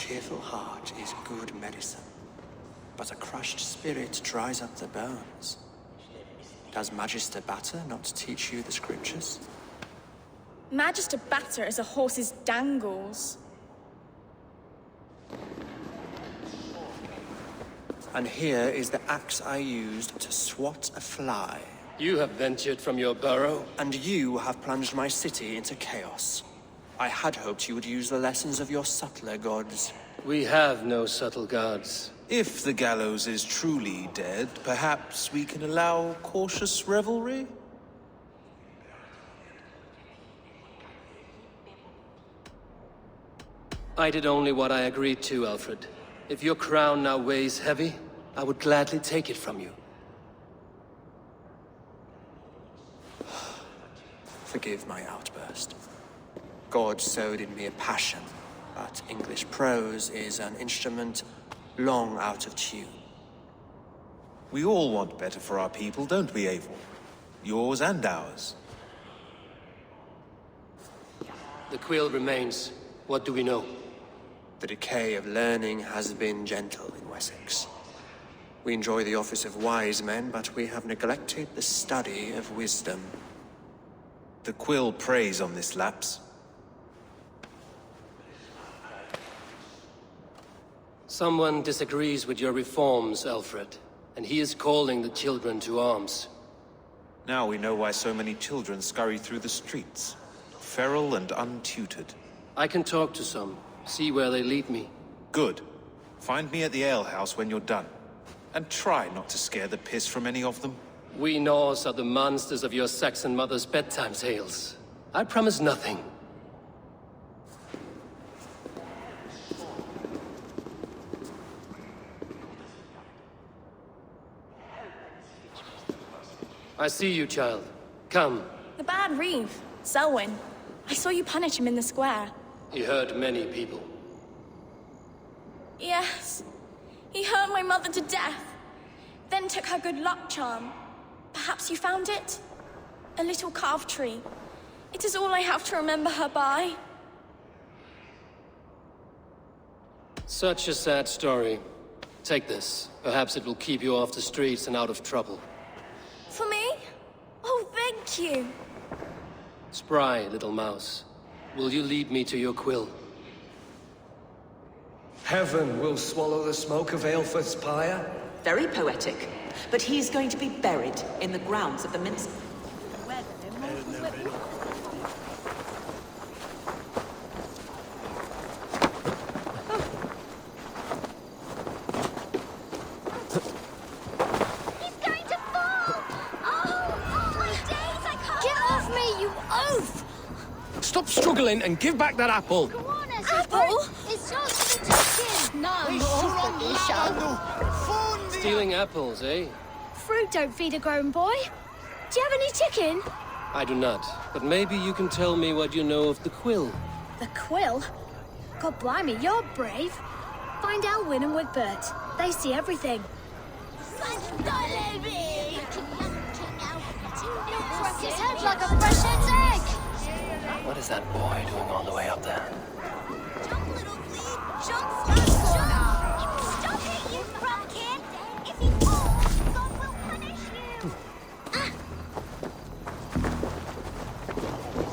cheerful heart is good medicine, but a crushed spirit dries up the bones. Does Magister Batter not teach you the scriptures? Magister Batter is a horse's dangles. And here is the axe I used to swat a fly. You have ventured from your burrow. And you have plunged my city into chaos. I had hoped you would use the lessons of your subtler gods. We have no subtle gods. If the gallows is truly dead, perhaps we can allow cautious revelry? I did only what I agreed to, Alfred. If your crown now weighs heavy, I would gladly take it from you. Forgive my outburst. God sowed in me a passion, but English prose is an instrument long out of tune. We all want better for our people, don't we, Eivor? Yours and ours. The quill remains. What do we know? The decay of learning has been gentle in Wessex. We enjoy the office of wise men, but we have neglected the study of wisdom. The quill preys on this lapse. Someone disagrees with your reforms, Alfred, and he is calling the children to arms. Now we know why so many children scurry through the streets, feral and untutored. I can talk to some, see where they lead me. Good. Find me at the alehouse when you're done. And try not to scare the piss from any of them. We Norse are the monsters of your Saxon mother's bedtime tales. I promise nothing. I see you, child. Come. The bad Reeve, Selwyn. I saw you punish him in the square. He hurt many people. Yes. He hurt my mother to death. Then took her good luck charm. Perhaps you found it? A little carved tree. It is all I have to remember her by. Such a sad story. Take this. Perhaps it will keep you off the streets and out of trouble. For me? Oh, thank you. Spry, little mouse. Will you lead me to your quill? Heaven will swallow the smoke of Aelfred's pyre. Very poetic. But he's going to be buried in the grounds of the minster. He's going to fall! Oh my days, I can't... Get off me, you oaf! Stop struggling and give back that apple! Go on, Apple? It's yours for the chicken! No more for this show! Stealing apples, eh? Fruit don't feed a grown boy. Do you have any chicken? I do not, but maybe you can tell me what you know of the quill. The quill? God blimey, you're brave. Find Elwyn and Wigbert. They see everything. Crack his head like a fresh hen's egg! What is that boy doing all the way up there? Jump, little bleed! Jump, jump! Stop it, you frumpkin! If you fall, God will punish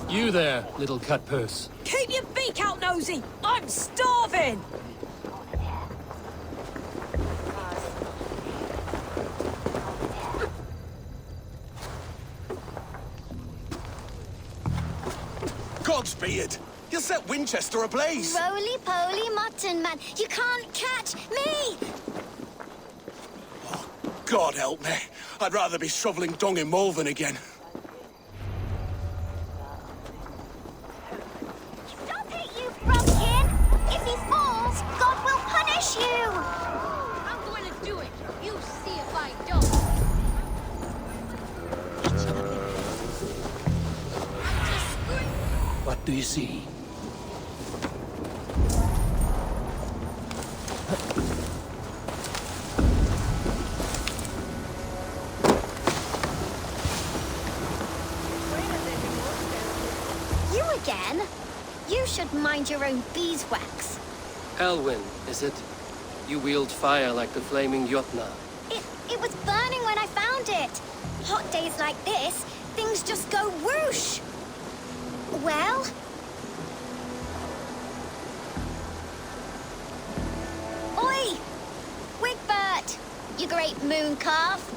you! You there, little cut purse. Keep your beak out, Nosy! I'm starving! Godspeed! You'll set Winchester ablaze! Roly-poly mutton man, you can't catch me! Oh, God help me. I'd rather be shoveling dung in Malvern again. Stop it, you frumpkin! If he falls, God will punish you! I'm going to do it. You see if I don't. What do you see? You again? You should mind your own beeswax. Elwyn, is it? You wield fire like the flaming Jotnar. It was burning when I found it. Hot days like this, things just go whoosh. Well? Oi! Wigbert! You great moon calf.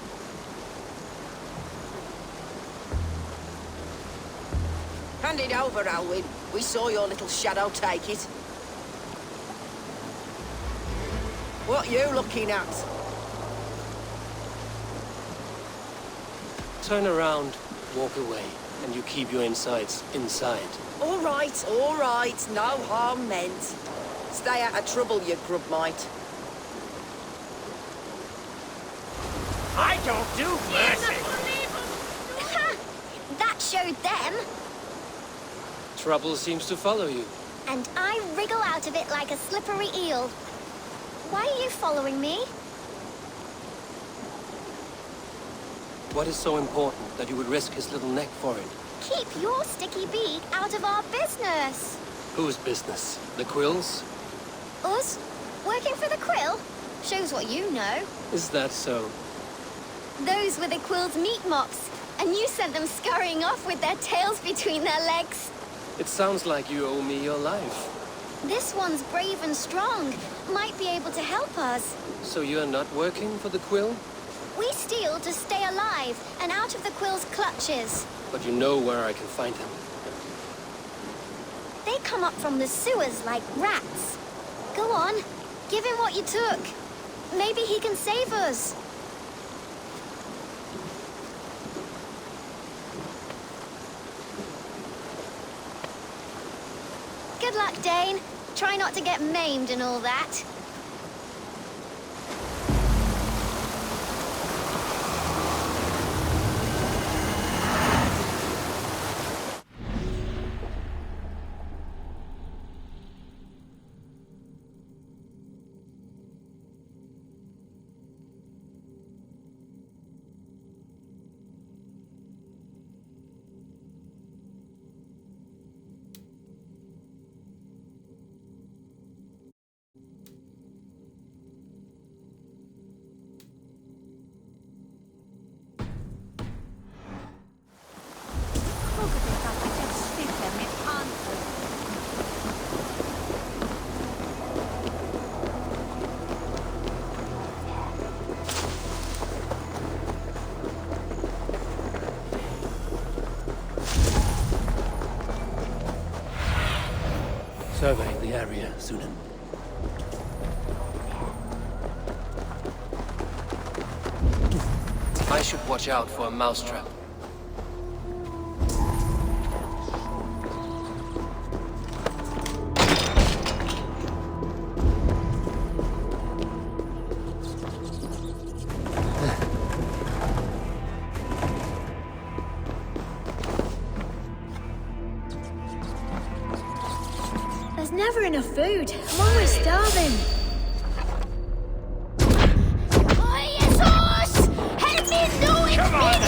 Hand it over, Alwyn. We saw your little shadow take it. What you looking at? Turn around, walk away, and you keep your insides inside. All right, no harm meant. Stay out of trouble, you grub mite. I don't do mercy. Ha! That showed them. Trouble seems to follow you. And I wriggle out of it like a slippery eel. Why are you following me? What is so important that you would risk his little neck for it? Keep your sticky beak out of our business. Whose business? The Quills? Us? Working for the Quill? Shows what you know. Is that so? Those were the Quill's meat mops, and you sent them scurrying off with their tails between their legs. It sounds like you owe me your life. This one's brave and strong. Might be able to help us. So you're not working for the Quill? We steal to stay alive and out of the Quill's clutches. But you know where I can find him. They come up from the sewers like rats. Go on, give him what you took. Maybe he can save us. Good luck, Dane. Try not to get maimed and all that. Survey the area, Sunan. I should watch out for a mousetrap. There's never enough food. I'm always starving. Oh, Jesus! Help me do it! Come on,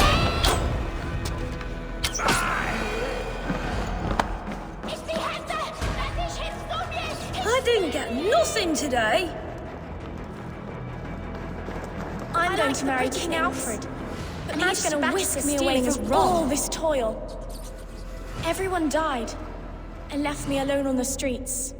I didn't get nothing today. I'm going to marry King Alfred. But he's going to whisk me away from all this toil. Everyone died and left me alone on the streets.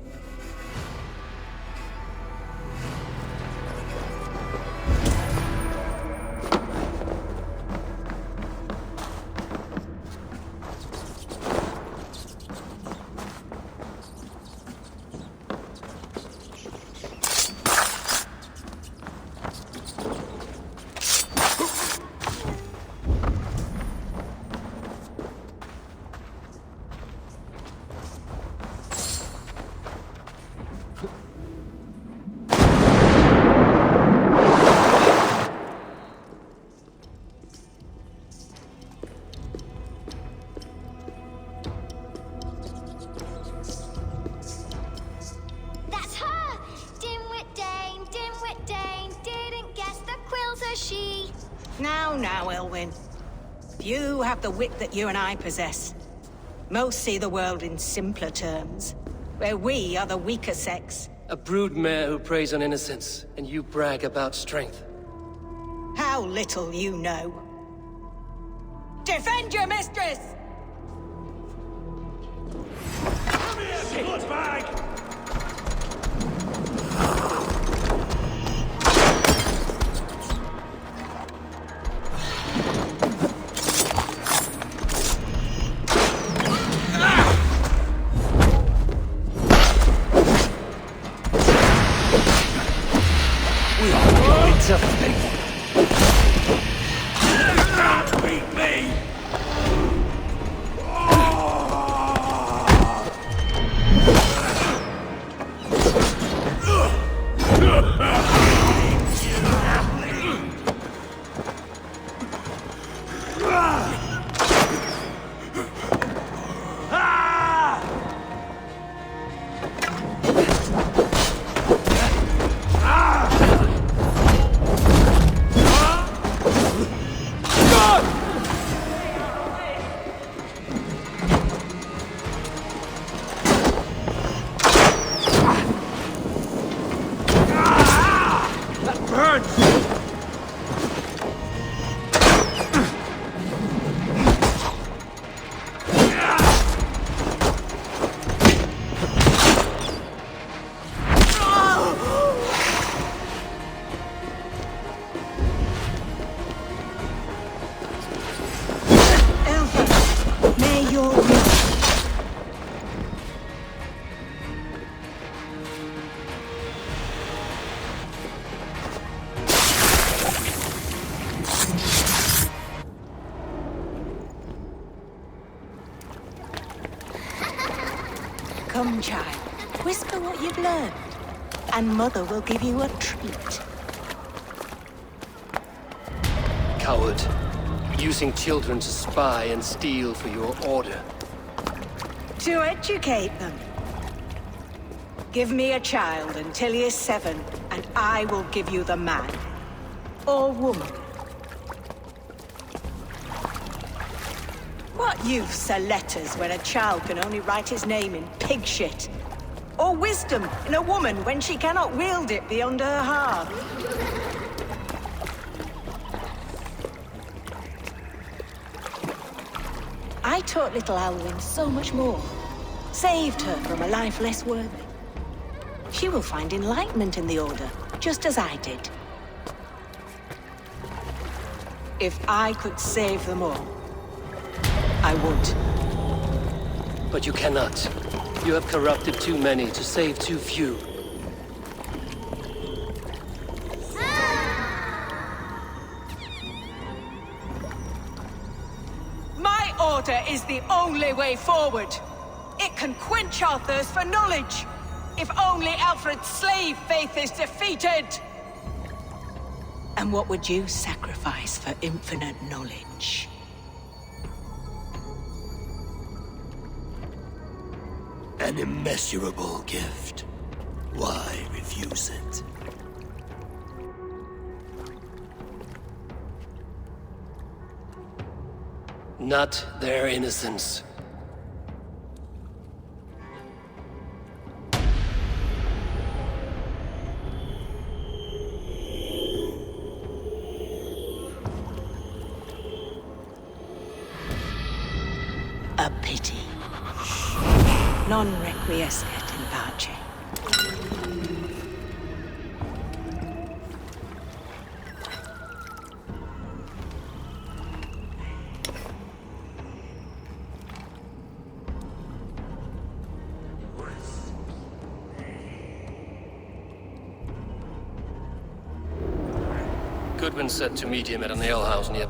That's her! Dimwit Dane, didn't guess the Quill's a she. Now, Elwyn. Few have the wit that you and I possess. Most see the world in simpler terms, where we are the weaker sex, A broodmare who preys on innocence, and you brag about strength. How little you know. Defend your mistress! Come here, slutbag! We are going to fate. Can't beat me! May your will. Come, child. Whisper what you've learned, and Mother will give you a treat. Coward. Using children to spy and steal for your order. To educate them. Give me a child until he is 7, and I will give you the man. Or woman. What use are letters when a child can only write his name in pig shit? Or wisdom in a woman when she cannot wield it beyond her heart? I taught little Alwyn so much more. Saved her from a life less worthy. She will find enlightenment in the Order, just as I did. If I could save them all, I would. But you cannot. You have corrupted too many to save too few. My order is the only way forward. It can quench our thirst for knowledge. If only Alfred's slave faith is defeated. And what would you sacrifice for infinite knowledge? An immeasurable gift. Why refuse it? Not their innocence. A pity. Non requiescat in pace. Goodwin said to meet him at an alehouse near...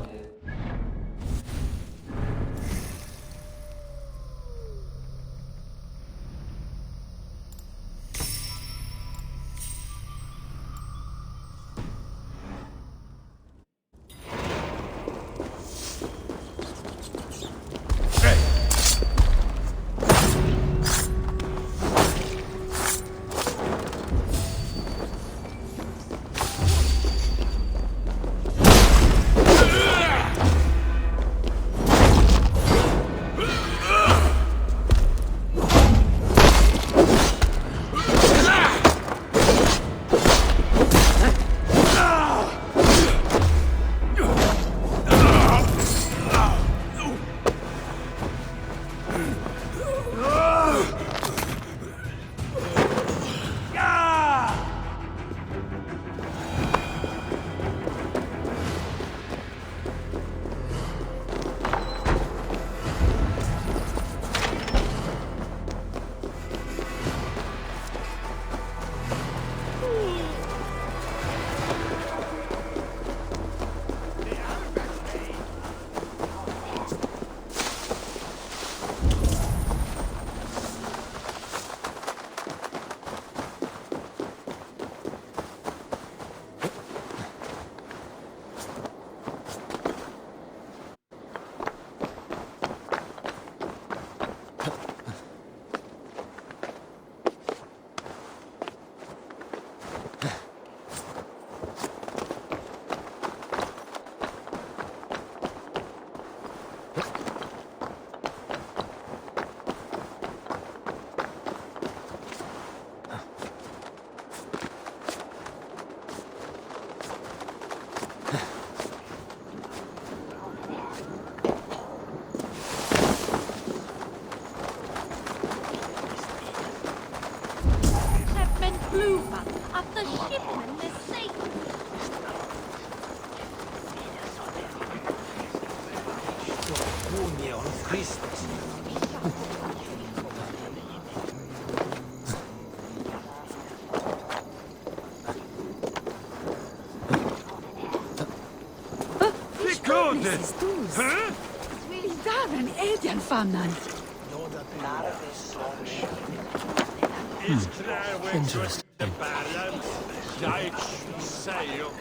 Interesting.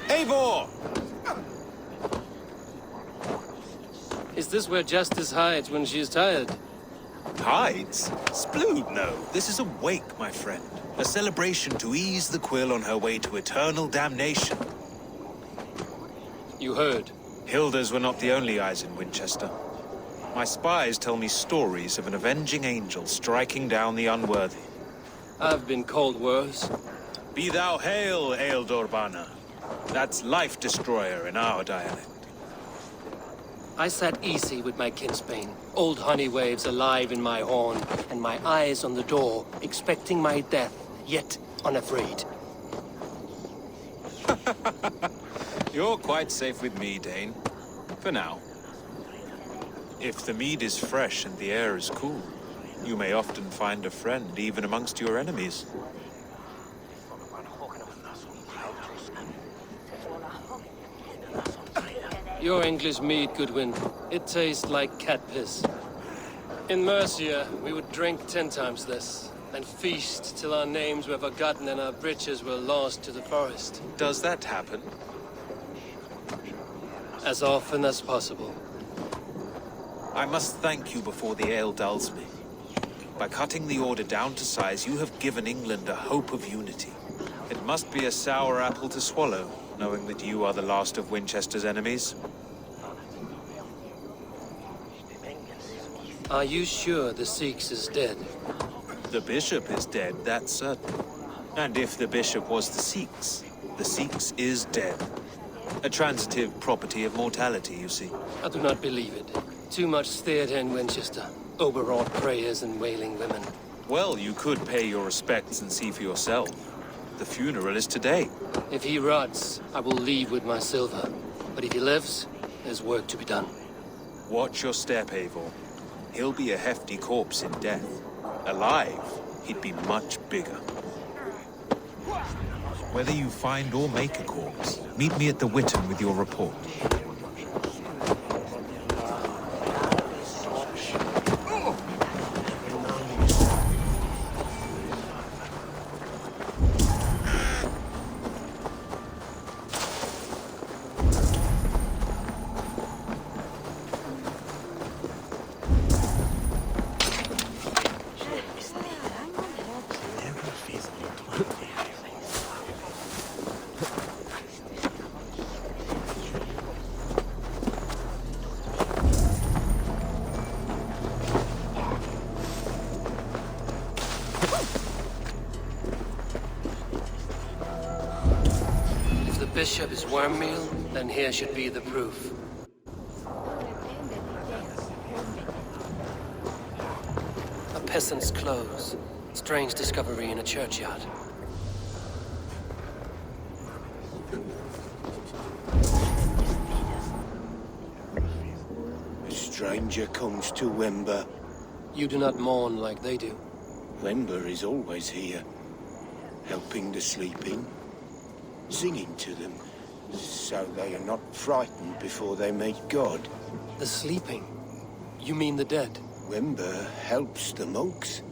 Eivor! Is this where Justice hides when she is tired? Hides? Splood, no. This is a wake, my friend. A celebration to ease the quill on her way to eternal damnation. You heard. Hilda's were not the only eyes in Winchester. My spies tell me stories of an avenging angel striking down the unworthy. I've been called worse. Be thou hail, Ealdor. That's Life Destroyer in our dialect. I sat easy with my kinsbane, old honey waves alive in my horn, and my eyes on the door, expecting my death, yet unafraid. You're quite safe with me, Dane. For now. If the mead is fresh and the air is cool, you may often find a friend even amongst your enemies. Your English mead, Goodwin. It tastes like cat piss. In Mercia, we would drink 10 times this, and feast till our names were forgotten and our breeches were lost to the forest. Does that happen? As often as possible. I must thank you before the ale dulls me. By cutting the order down to size, you have given England a hope of unity. It must be a sour apple to swallow, knowing that you are the last of Winchester's enemies. Are you sure the Sikhs is dead? The bishop is dead, that's certain. And if the bishop was the Sikhs is dead. A transitive property of mortality, you see. I do not believe it. Too much theater in Winchester. Overwrought prayers and wailing women. Well, you could pay your respects and see for yourself. The funeral is today. If he rots, I will leave with my silver. But if he lives, there's work to be done. Watch your step, Eivor. He'll be a hefty corpse in death. Alive, he'd be much bigger. Whether you find or make a corpse, meet me at the Witten with your report. Bishop is worm meal, then here should be the proof. A peasant's clothes. Strange discovery in a churchyard. A stranger comes to Wember. You do not mourn like they do. Wember is always here, helping the sleeping, singing to them, so they are not frightened before they meet God. The sleeping? You mean the dead? Wember helps the monks.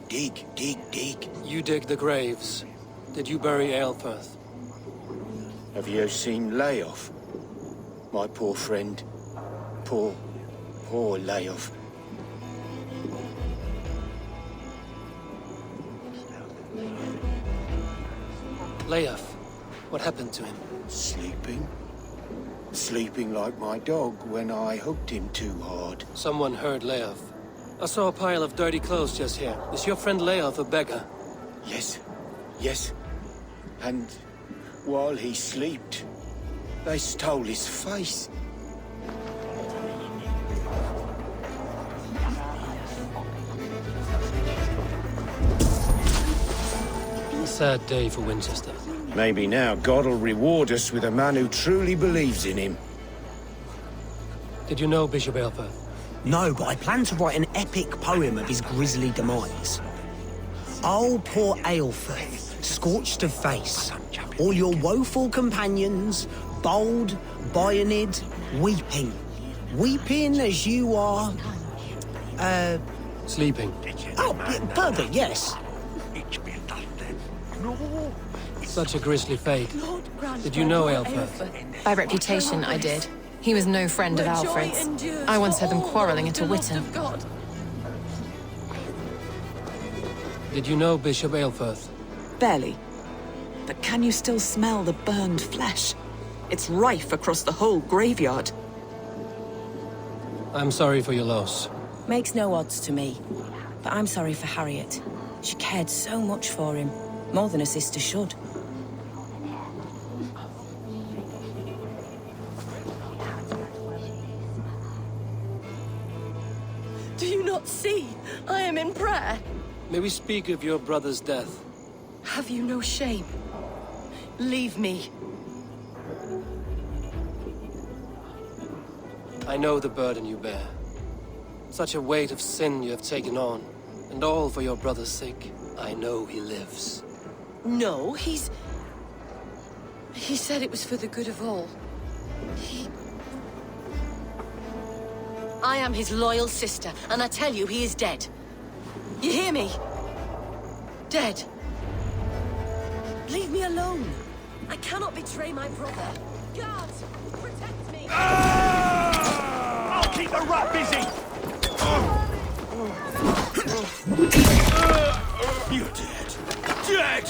Dig, dig, dig. You dig the graves. Did you bury Aelfirth? Have you seen Leof? My poor friend. Poor Leof. Leof, what happened to him? Sleeping. Sleeping like my dog when I hooked him too hard. Someone heard Leof. I saw a pile of dirty clothes just here. Is your friend Leof a beggar? Yes. Yes. And while he slept, they stole his face. A sad day for Winchester. Maybe now God will reward us with a man who truly believes in him. Did you know Bishop Aelfirth? No, but I plan to write an epic poem of his grisly demise. Oh, poor Aelfirth, scorched of face. All your woeful companions, bold, bayoneted, weeping. Weeping as you are... Sleeping. Oh, further, yes. Such a grisly fate. Did you know Aelfirth? By reputation, I did. He was no friend of Alfred's. I once heard them quarrelling at a Witten. Did you know Bishop Aelfirth? Barely. But can you still smell the burned flesh? It's rife across the whole graveyard. I'm sorry for your loss. Makes no odds to me. But I'm sorry for Harriet. She cared so much for him. More than a sister should. Do you not see? I am in prayer. May we speak of your brother's death? Have you no shame? Leave me. I know the burden you bear. Such a weight of sin you have taken on, and all for your brother's sake. I know he lives. No, He said it was for the good of all. I am his loyal sister, and I tell you he is dead. You hear me? Dead. Leave me alone. I cannot betray my brother. Guards, protect me! I'll keep the rat busy! You're dead. Dead!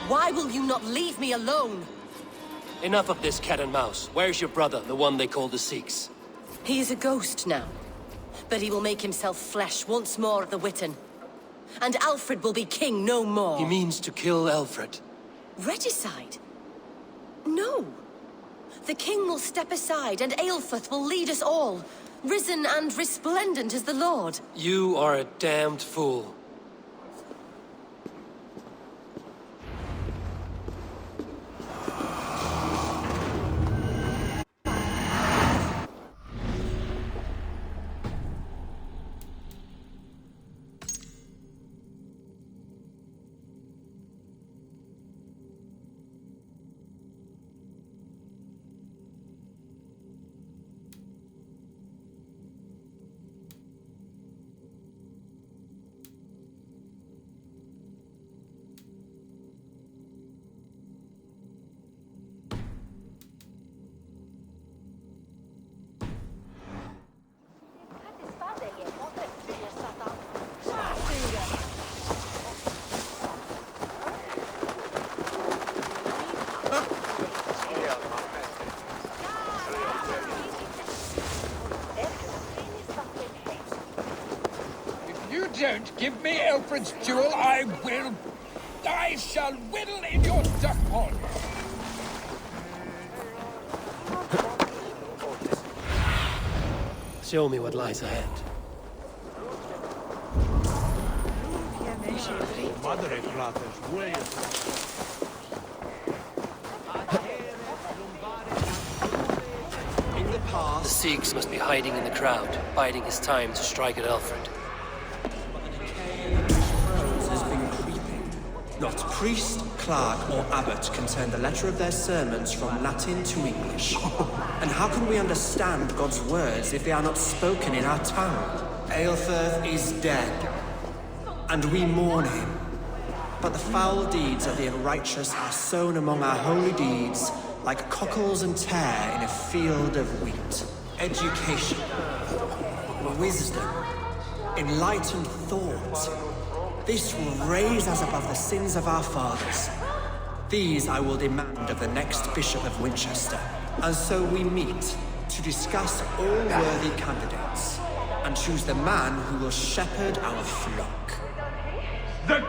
Why will you not leave me alone? Enough of this cat and mouse. Where's your brother, the one they call the Sikhs? He is a ghost now. But he will make himself flesh once more at the Witten. And Alfred will be king no more. He means to kill Alfred. Regicide? No. The king will step aside and Aelfirth will lead us all. Risen and resplendent as the Lord. You are a damned fool. Don't give me Alfred's jewel, I shall whittle in your duck pond. Show me what lies ahead. The Sikhs must be hiding in the crowd, biding his time to strike at Alfred. Has been creeping. Not priest, clerk, or abbot can turn the letter of their sermons from Latin to English. And how can we understand God's words if they are not spoken in our tongue? Aelfirth is dead, and we mourn him. But the foul deeds of the unrighteous are sown among our holy deeds, like cockles and tare in a field of wheat. Education, wisdom, enlightened thought. This will raise us above the sins of our fathers. These I will demand of the next Bishop of Winchester. And so we meet to discuss all worthy candidates and choose the man who will shepherd our flock. The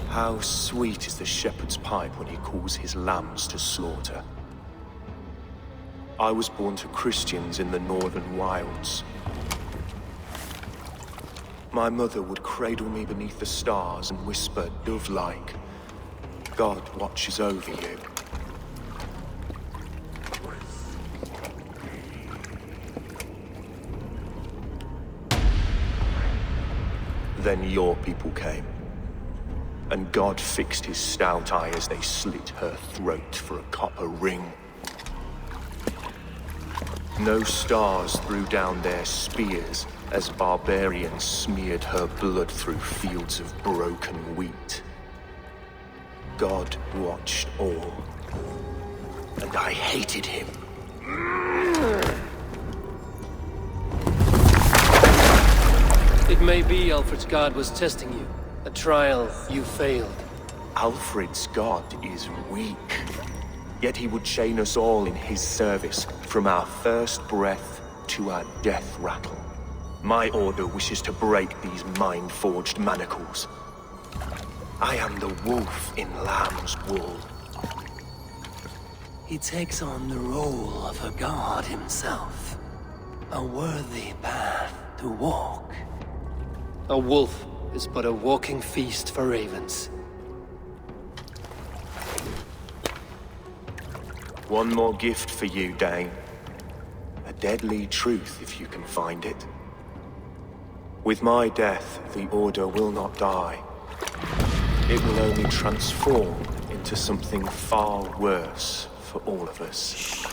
How sweet is the shepherd's pipe when he calls his lambs to slaughter. I was born to Christians in the northern wilds. My mother would cradle me beneath the stars and whisper, dove-like, God watches over you. Then your people came. And God fixed his stout eye as they slit her throat for a copper ring. No stars threw down their spears as barbarians smeared her blood through fields of broken wheat. God watched all, and I hated him. It may be Alfred's god was testing you. A trial you failed. Alfred's god is weak. Yet he would chain us all in his service, from our first breath to our death rattle. My order wishes to break these mind-forged manacles. I am the wolf in lamb's wool. He takes on the role of a god himself. A worthy path to walk. A wolf is but a walking feast for ravens. One more gift for you, Dane. A deadly truth, if you can find it. With my death, the Order will not die. It will only transform into something far worse for all of us.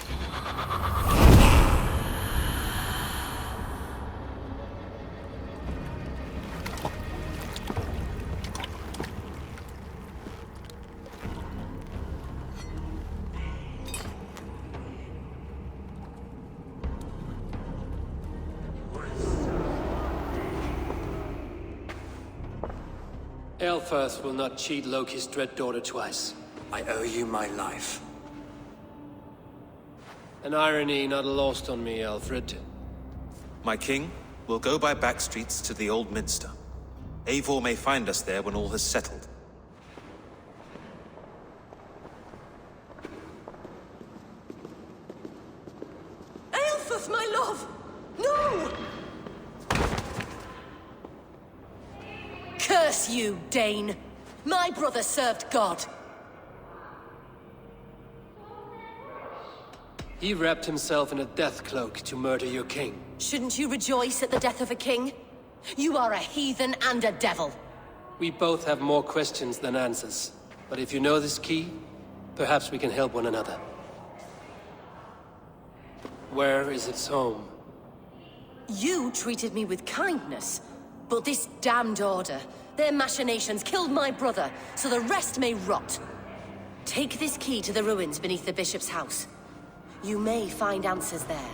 Aelfirth will not cheat Loki's dread daughter twice. I owe you my life. An irony not lost on me, Alfred. My king, we'll go by back streets to the Old Minster. Eivor may find us there when all has settled. Aelfirth, my love! No! Curse you, Dane! My brother served God. He wrapped himself in a death cloak to murder your king. Shouldn't you rejoice at the death of a king? You are a heathen and a devil. We both have more questions than answers. But if you know this key, perhaps we can help one another. Where is its home? You treated me with kindness, but this damned Order, their machinations killed my brother, so the rest may rot. Take this key to the ruins beneath the bishop's house. You may find answers there.